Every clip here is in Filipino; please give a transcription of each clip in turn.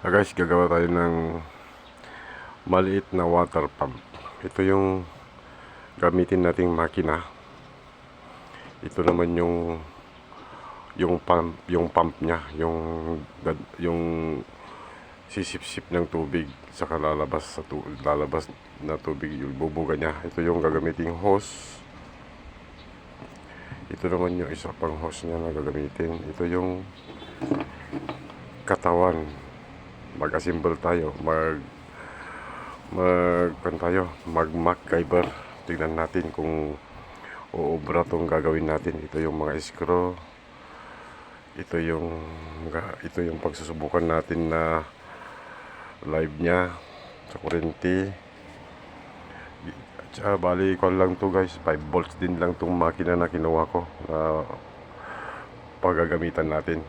Guys, gagawa tayo ng maliit na water pump. Ito yung gamitin nating makina. Ito naman yung pump niya, yung sisip-sip ng tubig sa lalabas na tubig, yung bubuga niya. Ito yung gagamiting hose. Ito naman yung isa pang hose niya na gagamitin. Ito yung katawan. Mag-assemble tayo, mag-MacGyver. Tingnan natin kung uubra tong gagawin natin. Ito yung mga screw. Ito yung pagsusubukan natin na live niya sa kuryente. Bali ko lang to guys, 5 volts din lang tong makina na kinuha ko na paggagamitan natin.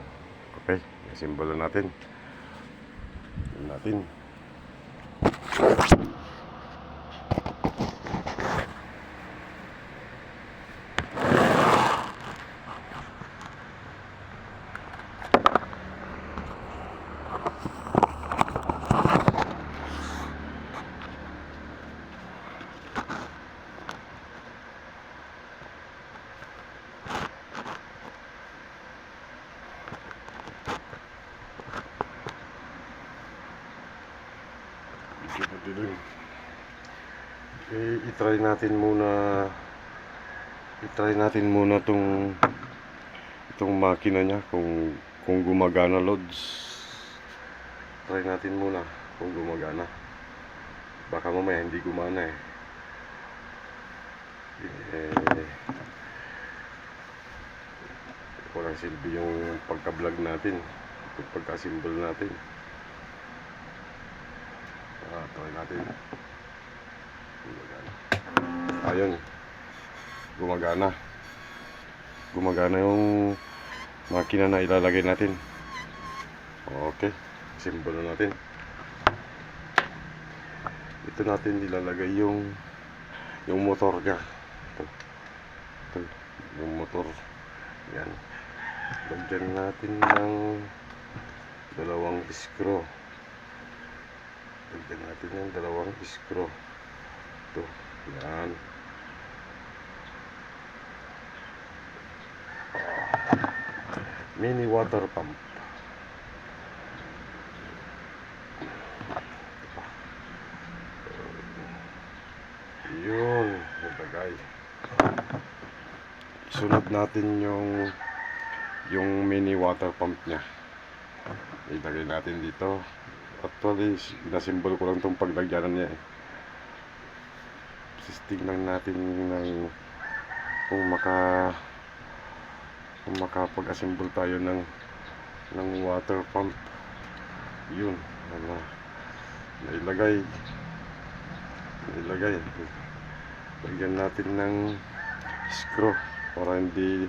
Okay, assemble natin. Okay, i-try natin muna itong makina niya kung gumagana, loads. Try natin muna kung gumagana. Baka mamaya hindi gumana walang silbi yung pagka-vlog natin, yung pagka-symbol natin. Try natin. Ayun, gumagana yung makina na ilalagay natin. Okay, simbolo natin. Ito natin ilalagay yung motor niya. Ito, yung motor. Yan. Lagyan natin ng dalawang screw. Lagyan natin ng dalawang screw. Ito, yan. Mini water pump. Yun, nilagay. Isunod natin yung mini water pump nya. Ilagay natin dito. Actually, nasimbol ko lang itong paglagyanan niya Tingnan natin kung makapag-assemble tayo ng water pump. Yun, nailagay. Lagyan natin ng screw para hindi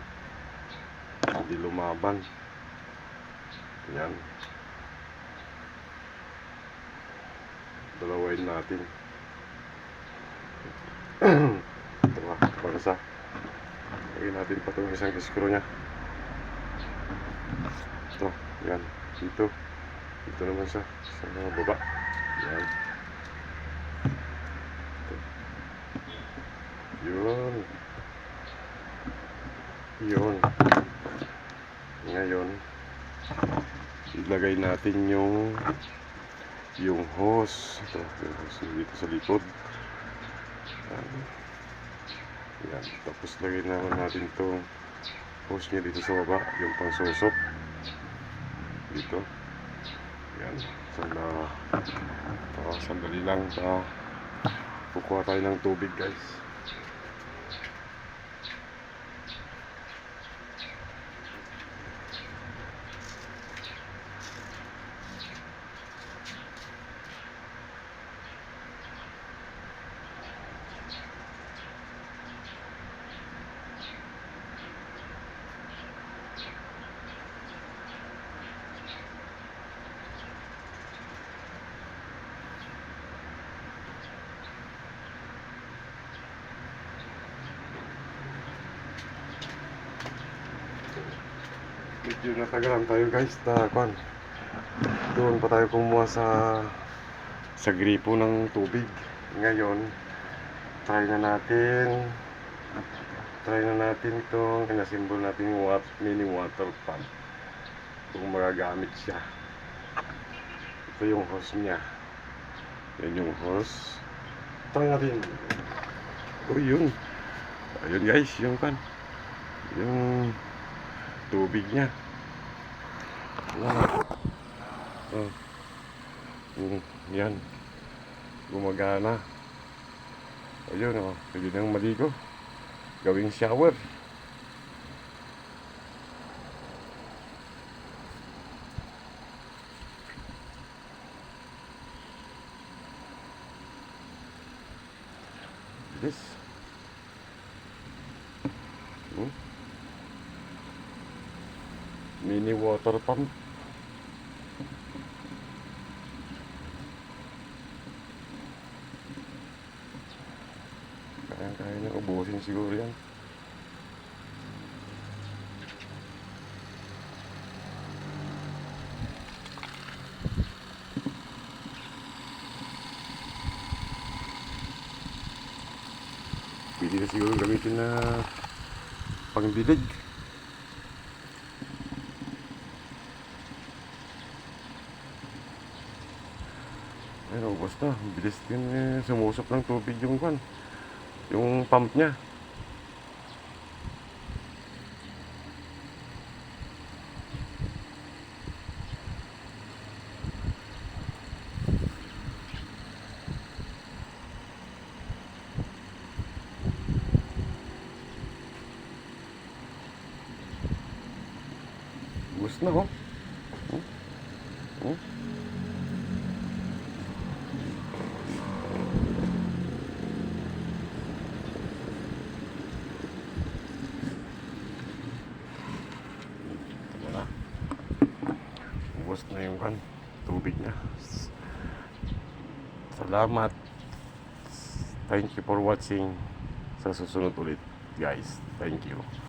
lumaban. Yan, dalawain natin. Ito nga, bagasa. Lagyan natin pa itong isang screw nya. Ito, yan, dito naman sa baba. Yan. Yun. Ngayon, ilagay natin yung hose. Ito, yung hose dito sa likod. Yan. Tapos lagay naman natin itong hose nya dito sa baba, yung pangsusok dito. Yan. Sandali lang kukuha tayo ng tubig guys. Medyo natagalan tayo guys, doon pa tayo kumuha sa gripo ng tubig. Ngayon, try na natin itong inasimbol natin yung mini water pump kung magagamit siya. Ito yung hose niya. Yan yung hose. Try natin. Oh, yun. Ayun guys, yung tubig niya. Oh. Yan. Gumagana. Ayun, oh. Pwede nang maligo. Gawing shower. This. Mini water pump. Kaya na ubusin siguro yan. Pwede na siguro gamitin na pangdilig. Ayun, basta bilis din sumusok ng tubig yung pump niya. Gusto na, oh. Ubos na yung tubig niya. Salamat. Thank you for watching. Sa susunod ulit, guys. Thank you.